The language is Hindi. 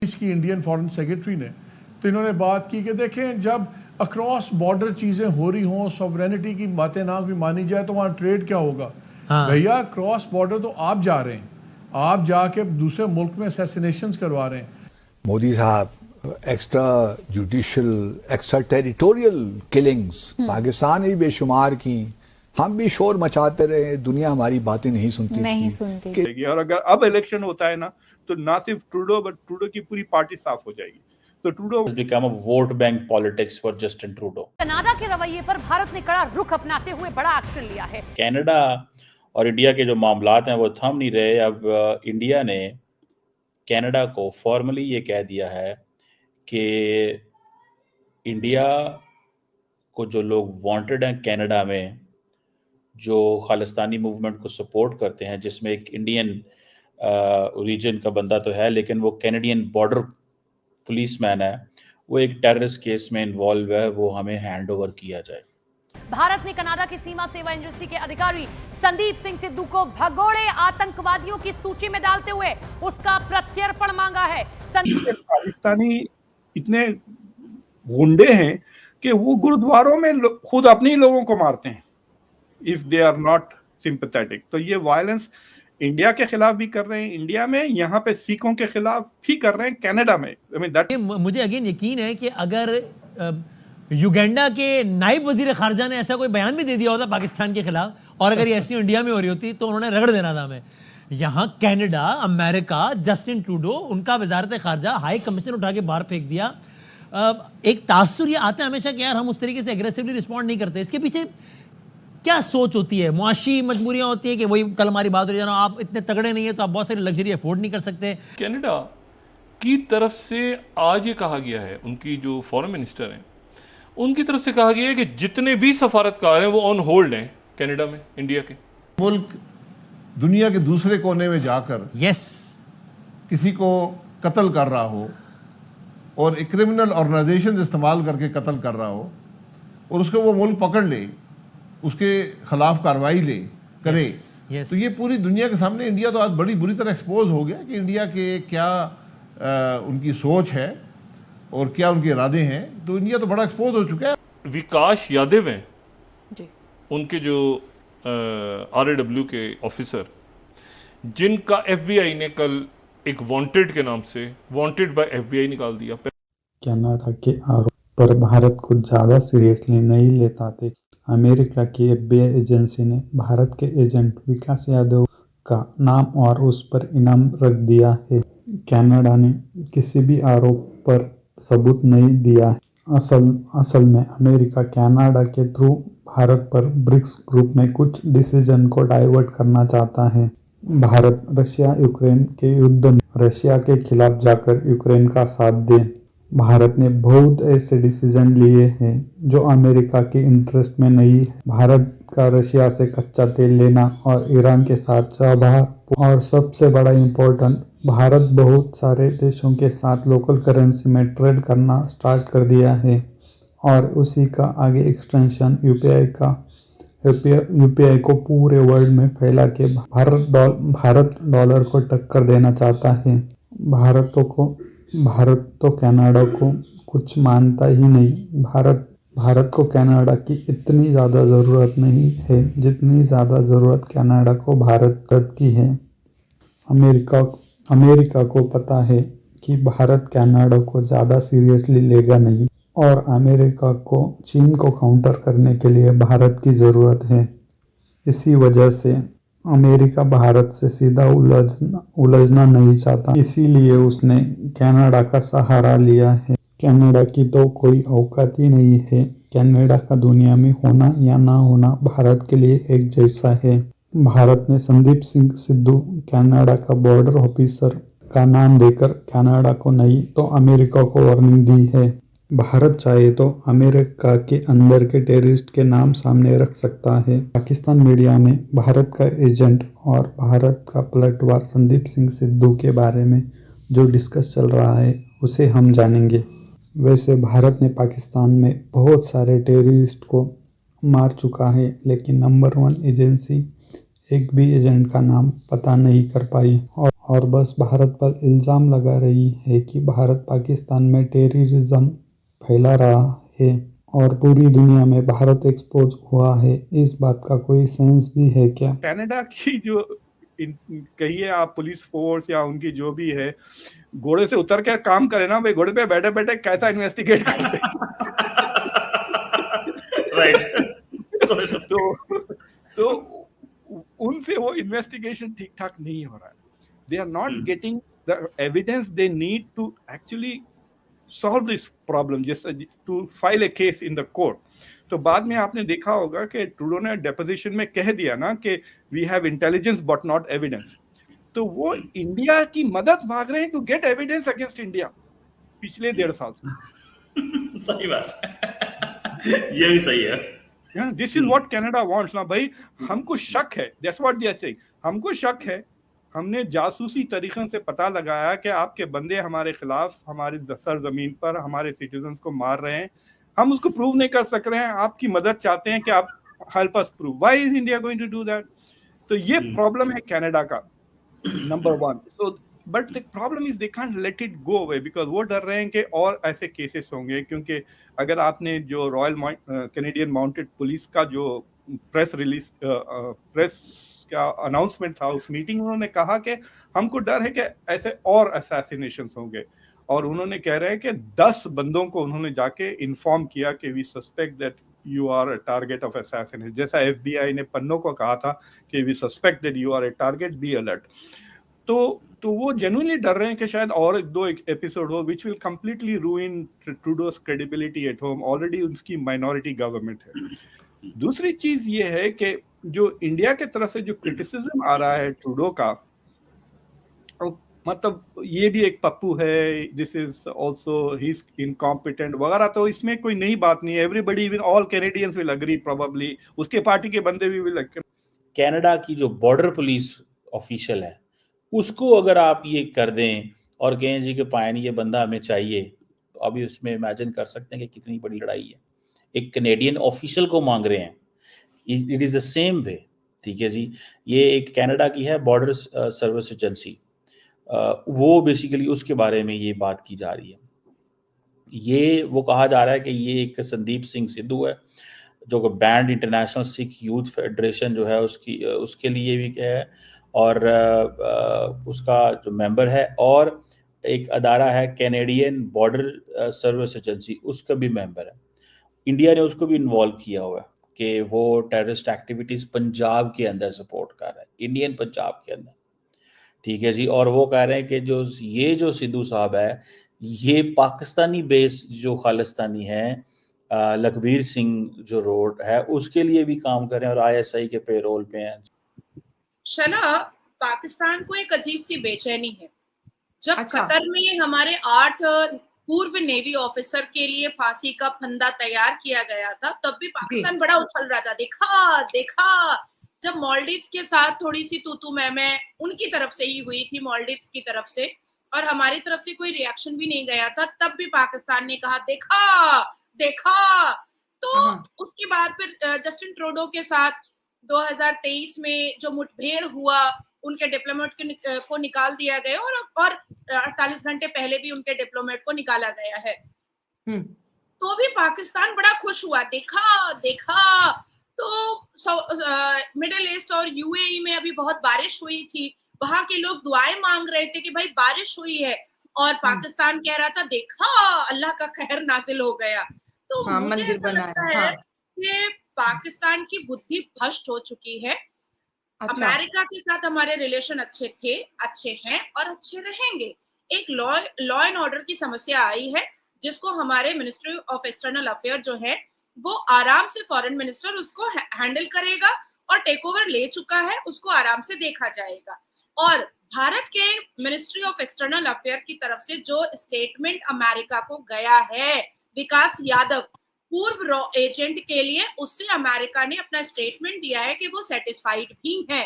इसकी इंडियन फॉरेन सेक्रेटरी ने, तो इन्होंने बात की कि देखें जब अक्रॉस बॉर्डर चीज़ें हो रही हों, सॉवरेनिटी की बातें ना भी मानी जाए तो वहाँ ट्रेड क्या होगा। हाँ। भैया क्रॉस बॉर्डर तो आप जा रहे हैं, आप जाके दूसरे मुल्क में असैसिनेशंस करवा रहे हैं। Modi sahab extra judicial extra territorial killings Pakistan ही बेशुमार की, हम भी शोर मचाते रहे, दुनिया हमारी बातें नहीं सुनती। और अगर अब इलेक्शन होता है ना तो ना सिर्फ ट्रूडो बट ट्रूडो की पूरी पार्टी साफ हो जाएगी। तो Trudeau has become a vote bank politics for Justin Trudeau. Canada के रवैये पर भारत ने कड़ा रुख अपनाते हुए बड़ा एक्शन लिया है। कनाडा और इंडिया के जो मामलात हैं वो थम नहीं रहे। अब इंडिया ने कनाडा को फॉर्मली ये कह दिया है कि इंडिया को जो लोग वांटेड हैं कनाडा में, जो खालिस्तानी मूवमेंट को सपोर्ट करते हैं, जिसमें एक इंडियन ओरिजिन का बंदा तो है लेकिन वो कैनेडियन बॉर्डर पुलिसमैन है, वो एक टेररिस्ट केस में इन्वॉल्व है, वो हमें हैंड ओवर किया जाए। भारत ने कनाडा की सीमा सेवा एजेंसी के अधिकारी संदीप सिंह सिद्धू को भगोड़े आतंकवादियों की सूची में डालते हुए उसका प्रत्यर्पण मांगा है। पाकिस्तानी इतने गुंडे हैं कि वो गुरुद्वारों में खुद अपने ही लोगों को मारते हैं if they are not sympathetic. तो ये वायलेंस इंडिया के खिलाफ भी कर रहे हैं, इंडिया में, यहाँ पे सिखों के खिलाफ भी कर रहे हैं कनाडा में। मुझे अगेन यकीन है कि अगर युगांडा के नायब वजीर खारजा ने ऐसा कोई बयान भी दे दिया होता पाकिस्तान के खिलाफ, और अगर ये ऐसी इंडिया में हो रही होती तो उन्होंने रगड़ देना था हमें। यहाँ कनाडा, अमेरिका, जस्टिन ट्रूडो, उनका वजारत खारजा, हाई कमिश्नर उठा के बाहर फेंक दिया। एक तासुर ये आता है हमेशा कि यार हम उस तरीके से एग्रेसिवली रिस्पॉन्ड नहीं करते। इसके पीछे क्या सोच होती है? मुआशी मजबूरियां होती है कि वही कल हमारी बात हो रही है, आप इतने तगड़े नहीं है तो आप बहुत सारी लग्जरी अफोर्ड नहीं कर सकते। कनाडा की तरफ से आज ये कहा गया है, उनकी जो फॉरेन मिनिस्टर हैं उनकी तरफ से कहा गया है कि जितने भी सफारतकार हैं वो ऑन होल्ड हैं कनाडा में, इंडिया के। मुल्क दुनिया के दूसरे कोने में जाकर किसी को कत्ल कर रहा हो और एक क्रिमिनल ऑर्गेनाइजेशन इस्तेमाल करके कत्ल कर रहा हो और उसको वो मुल्क पकड़ ले, उसके खिलाफ कार्रवाई करे, तो ये पूरी दुनिया के सामने इंडिया तो आज बड़ी बुरी तरह एक्सपोज हो गया कि इंडिया के क्या उनकी सोच है और क्या उनके इरादे हैं। तो इंडिया तो बड़ा एक्सपोज हो चुका है। विकास यादव हैं जी, उनके जो RAW के ऑफिसर, जिनका FBI ने कल एक वांटेड के नाम से वांटेड बाय FBI निकाल दिया। कनाडा के आरोप पर भारत को ज़्यादा सीरियसली नहीं लेता थे। अमेरिका की FBI एजेंसी ने भारत के एजेंट विकास यादव का नाम और उस पर इनाम रख दिया है। कनाडा ने किसी भी आरोप पर सबूत नहीं दिया है। असल में अमेरिका कनाडा के थ्रू भारत पर ब्रिक्स ग्रुप में कुछ डिसीजन को डाइवर्ट करना चाहता है। भारत रशिया यूक्रेन के युद्ध में रशिया के खिलाफ जाकर यूक्रेन का साथ दे। भारत ने बहुत ऐसे डिसीजन लिए हैं जो अमेरिका के इंटरेस्ट में नहीं है। भारत का रशिया से कच्चा तेल लेना और ईरान के साथ व्यवहार, और सबसे बड़ा इम्पोर्टेंट, भारत बहुत सारे देशों के साथ लोकल करेंसी में ट्रेड करना स्टार्ट कर दिया है और उसी का आगे एक्सटेंशन यूपीआई को पूरे वर्ल्ड में फैला के भारत डॉलर को टक्कर देना चाहता है। भारत तो कनाडा को कुछ मानता ही नहीं। भारत को कनाडा की इतनी ज़्यादा ज़रूरत नहीं है जितनी ज़्यादा ज़रूरत कनाडा को भारत की है। अमेरिका को पता है कि भारत कनाडा को ज़्यादा सीरियसली लेगा नहीं और अमेरिका को चीन को काउंटर करने के लिए भारत की ज़रूरत है। इसी वजह से अमेरिका भारत से सीधा उलझना नहीं चाहता, इसीलिए उसने कनाडा का सहारा लिया है। कनाडा की तो कोई औकात ही नहीं है। कनाडा का दुनिया में होना या ना होना भारत के लिए एक जैसा है। भारत ने संदीप सिंह सिद्धू कनाडा का बॉर्डर ऑफिसर का नाम देकर कनाडा को नहीं तो अमेरिका को वार्निंग दी है। भारत चाहे तो अमेरिका के अंदर के टेररिस्ट के नाम सामने रख सकता है। पाकिस्तान मीडिया में भारत का एजेंट और भारत का पलटवार संदीप सिंह सिद्धू के बारे में जो डिस्कस चल रहा है उसे हम जानेंगे। वैसे भारत ने पाकिस्तान में बहुत सारे टेररिस्ट को मार चुका है, लेकिन नंबर 1 एजेंसी एक भी एजेंट का नाम पता नहीं कर पाई और बस भारत पर इल्ज़ाम लगा रही है कि भारत पाकिस्तान में टेररिज्म फैला रहा है और पूरी दुनिया में भारत एक्सपोज हुआ है। इस बात का कोई सेंस भी है क्या? कनाडा की जो कहिए आप पुलिस फोर्स या उनकी जो भी है, घोड़े से उतर के काम करे ना भाई, घोड़े पे बैठे बैठे कैसा इन्वेस्टिगेट करते राइट। तो उनसे वो इन्वेस्टिगेशन ठीक ठाक नहीं हो रहा है। They are not getting the evidence they need to actually solve this problem, जैसे to file a case in the court. तो बाद में आपने देखा होगा कि ट्रूडो ने डेपोजिशन में कह दिया ना कि we have intelligence but not evidence. तो वो इंडिया की मदद मांग रहे हैं to get evidence against India पिछले 1.5 साल से। सही बात है, ये भी सही है। This is what Canada wants ना भाई। हमको शक है, that's what they are saying, हमको शक है, हमने जासूसी तरीके से पता लगाया कि आपके बंदे हमारे खिलाफ हमारे सरजमीन पर हमारे सिटीजन्स को मार रहे हैं, हम उसको प्रूव नहीं कर सक रहे हैं, आपकी मदद चाहते हैं कि आप help us prove. Why is India going to do that? तो ये प्रॉब्लम है कनाडा का, number 1। So but the problem is they can't let it go away, because वो डर रहे हैं कि और ऐसे केसेस होंगे। क्योंकि अगर आपने जो रॉयल कैनेडियन माउंटेड पुलिस का जो प्रेस रिलीज प्रेस का अनाउंसमेंट था, उस मीटिंग उन्होंने कहा कि हमको डर है कि ऐसे और असैसिनेशंस होंगे, और उन्होंने कह रहे हैं कि 10 बंदों को उन्होंने जाके इन्फॉर्म किया कि we suspect that you are a target of assassination. जैसा FBI ने पन्नों को कहा था कि we suspect that you are a target, be alert. तो वो जेन्युइनली डर रहे हैं कि शायद और 2 एपिसोड हो which will completely ruin Trudeau's credibility at home. Already उसकी माइनॉरिटी गवर्नमेंट है। दूसरी चीज ये है कि जो इंडिया के तरफ से जो क्रिटिसिज्म आ रहा है ट्रूडो का, मतलब ये भी एक पप्पू है, this is also he is incompetent वगैरह, तो इसमें कोई नई बात नहीं है। Everybody will, all Canadians will agree, probably उसके पार्टी के बंदे भी विल एग्री। कनाडा की जो बॉर्डर पुलिस ऑफिशियल है, उसको अगर आप ये कर दें और कहें जी कि पायन ये बंदा हमें चाहिए, तो अभी उसमें इमेजिन कर सकते हैं कि कितनी बड़ी लड़ाई है। एक कैनेडियन ऑफिशियल को मांग रहे हैं, it is the same way. ठीक है जी, ये एक कनाडा की है बॉर्डर सर्विस एजेंसी, वो बेसिकली उसके बारे में ये बात की जा रही है। ये वो कहा जा रहा है कि ये एक संदीप सिंह सिद्धू है जो band international Sikh youth federation जो है उसके लिए भी है, और उसका जो मेंबर है, और एक अदारा है कैनेडियन बॉर्डर सर्विस एजेंसी, उसका भी मेंबर है। इंडिया ने उसको भी इन्वॉल्व किया हुआ है कि वो टेररिस्ट एक्टिविटीज़ पंजाब के अंदर सपोर्ट कर रहा है, इंडियन पंजाब के अंदर। ठीक है जी, और वो कह रहे हैं कि जो सिद्धू साहब है, ये पाकिस्तानी बेस जो खालिस्तानी है, लखबीर सिंह जो रोड है उसके लिए भी काम कर रहे हैं और ISI के पेरोल पे हैं। शला, पाकिस्तान को एक अजीब सी बेचैनी है। जब कतर में हमारे 8 पूर्व नेवी ऑफिसर के लिए फांसी का फंदा तैयार किया गया था, तब भी पाकिस्तान बड़ा उछल रहा था, देखा। जब मालदीव्स के साथ थोड़ी सी तू मैं उनकी तरफ से ही हुई थी, मालदीव्स की तरफ से, और हमारी तरफ से कोई रिएक्शन भी नहीं गया था, तब भी पाकिस्तान ने कहा देखा। तो उसके बाद फिर जस्टिन ट्रूडो के साथ 2023 में जो मुठभेड़ हुआ, उनके डिप्लोमेट को निकाल दिया गया, और 48 घंटे पहले भी उनके डिप्लोमेट को निकाला गया है। तो भी पाकिस्तान बड़ा खुश हुआ, देखा। तो मिडिल ईस्ट और UAE में अभी बहुत बारिश हुई थी, वहां के लोग दुआएं मांग रहे थे कि भाई बारिश हुई है, और पाकिस्तान कह रहा था देखा अल्लाह का कहर नाजिल हो गया। तो मुझे ऐसा लगता है कि पाकिस्तान की बुद्धि भ्रष्ट हो चुकी है। अमेरिका के साथ हमारे रिलेशन अच्छे थे, अच्छे हैं और अच्छे रहेंगे। एक लॉ एंड ऑर्डर की समस्या आई है, जिसको हमारे मिनिस्ट्री ऑफ एक्सटर्नल अफेयर जो है वो आराम से, फॉरेन मिनिस्टर उसको हैंडल करेगा, और टेक ओवर ले चुका है, उसको आराम से देखा जाएगा। और भारत के मिनिस्ट्री ऑफ एक्सटर्नल अफेयर की तरफ से जो स्टेटमेंट अमेरिका को गया है विकास यादव पूर्व एजेंट के लिए, उससे अमेरिका ने अपना स्टेटमेंट दिया है कि वो सेटिस्फाइड भी है।